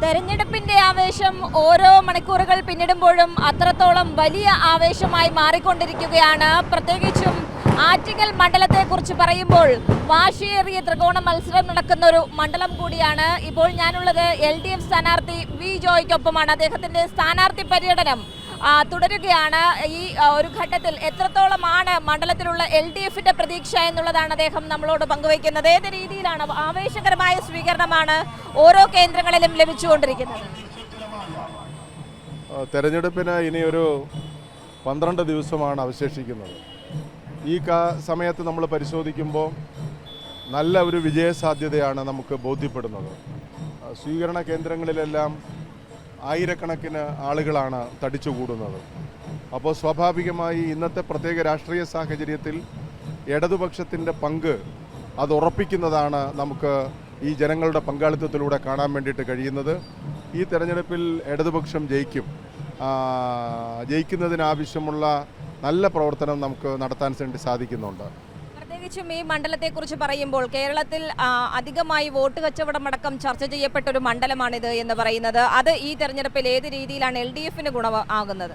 തെരഞ്ഞെടുപ്പിന്റെ ആവേശം ഓരോ മണിക്കൂറുകൾ പിന്നിടുമ്പോഴും അത്രത്തോളം വലിയ ആവേശമായി മാറിക്കൊണ്ടിരിക്കുകയാണ്. പ്രത്യേകിച്ചും ആറ്റിങ്ങൽ മണ്ഡലത്തെക്കുറിച്ച് പറയുമ്പോൾ വാശിയേറിയ ത്രികോണ മത്സരം നടക്കുന്ന ഒരു മണ്ഡലം കൂടിയാണ്. ഇപ്പോൾ ഞാനുള്ളത് LDF സ്ഥാനാർത്ഥി വി ജോയ്ക്കൊപ്പമാണ്. അദ്ദേഹത്തിന്റെ സ്ഥാനാർത്ഥി പര്യടനം തുടരുകയാണ്. ഈ ഒരു ഘട്ടത്തിൽ എത്രത്തോളമാണ് മണ്ഡലത്തിലുള്ള LDFന്റെ പ്രതീക്ഷ എന്നുള്ളതാണ് അദ്ദേഹം നമ്മളോട് പങ്കുവയ്ക്കുന്നത്. ഏത് രീതിയിലാണ് ആവേശകരമായ സ്വീകരണമാണ് ഓരോ കേന്ദ്രങ്ങളിലും ലഭിച്ചുകൊണ്ടിരിക്കുന്നത്? തെരഞ്ഞെടുപ്പിന് ഇനിയൊരു 12 ദിവസമാണ് അവശേഷിക്കുന്നത്. ഈ സമയത്ത് നമ്മൾ പരിശോധിക്കുമ്പോൾ നല്ല ഒരു വിജയസാധ്യതയാണ് നമുക്ക് ബോധ്യപ്പെടുന്നത്. സ്വീകരണ കേന്ദ്രങ്ങളിലെല്ലാം ആയിരക്കണക്കിന് ആളുകളാണ് തടിച്ചുകൂടുന്നത്. അപ്പോൾ സ്വാഭാവികമായി ഇന്നത്തെ പ്രത്യേക രാഷ്ട്രീയ സാഹചര്യത്തിൽ ഇടതുപക്ഷത്തിൻ്റെ പങ്ക് അത് ഉറപ്പിക്കുന്നതാണ് നമുക്ക് ഈ ജനങ്ങളുടെ പങ്കാളിത്തത്തിലൂടെ കാണാൻ വേണ്ടിയിട്ട് കഴിയുന്നത്. ഈ തെരഞ്ഞെടുപ്പിൽ ഇടതുപക്ഷം ജയിക്കും. ജയിക്കുന്നതിനാവശ്യമുള്ള നല്ല പ്രവർത്തനം നമുക്ക് നടത്താൻ വേണ്ടി സാധിക്കുന്നുണ്ട്. പ്രത്യേകിച്ചും ഈ മണ്ഡലത്തെക്കുറിച്ച് പറയുമ്പോൾ കേരളത്തിൽ അധികമായി വോട്ട് കച്ചവടമടക്കം ചർച്ച ചെയ്യപ്പെട്ട ഒരു മണ്ഡലമാണിത് എന്ന് പറയുന്നത്. അത് ഈ തെരഞ്ഞെടുപ്പിൽ ഏത് രീതിയിലാണ് LDFന് ഗുണമാകുന്നത്?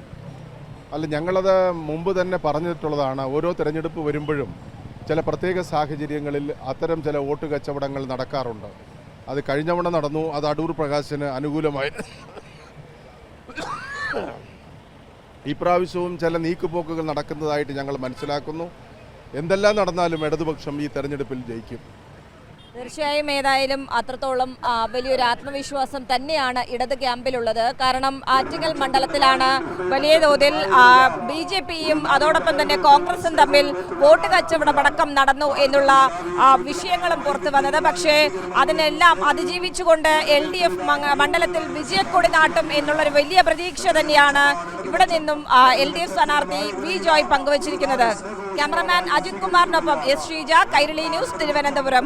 അല്ല, ഞങ്ങളത് മുമ്പ് തന്നെ പറഞ്ഞിട്ടുള്ളതാണ്. ഓരോ തെരഞ്ഞെടുപ്പ് വരുമ്പോഴും ചില പ്രത്യേക സാഹചര്യങ്ങളിൽ അത്തരം ചില വോട്ട് കച്ചവടങ്ങൾ നടക്കാറുണ്ട്. അത് കഴിഞ്ഞവണ നടന്നു. അത് അടൂർ പ്രകാശിന് അനുകൂലമായി. ഇപ്രാവശ്യവും ചില നീക്കുപോക്കുകൾ നടക്കുന്നതായിട്ട് ഞങ്ങൾ മനസ്സിലാക്കുന്നു. എന്തെല്ലാം നടന്നാലും ഇടതുപക്ഷം ഈ തെരഞ്ഞെടുപ്പിൽ ജയിക്കും. തീർച്ചയായും ഏതായാലും അത്രത്തോളം വലിയൊരു ആത്മവിശ്വാസം തന്നെയാണ് ഇടത് ക്യാമ്പിലുള്ളത്. കാരണം ആറ്റിങ്ങൽ മണ്ഡലത്തിലാണ് വലിയ തോതിൽ BJPയും അതോടൊപ്പം തന്നെ കോൺഗ്രസും തമ്മിൽ വോട്ട് കച്ചവടമടക്കം നടന്നു എന്നുള്ള വിഷയങ്ങളും പുറത്തു വന്നത്. പക്ഷേ അതിനെല്ലാം അതിജീവിച്ചുകൊണ്ട് LDF മണ്ഡലത്തിൽ വിജയക്കൊടി നാട്ടും എന്നുള്ളൊരു വലിയ പ്രതീക്ഷ തന്നെയാണ് ഇവിടെ നിന്നും LDF സ്ഥാനാർത്ഥി വി ജോയ് പങ്കുവച്ചിരിക്കുന്നത്. ക്യാമറമാൻ അജിത് കുമാറിനൊപ്പം S. ശ്രീജ, കൈരളി ന്യൂസ്, തിരുവനന്തപുരം.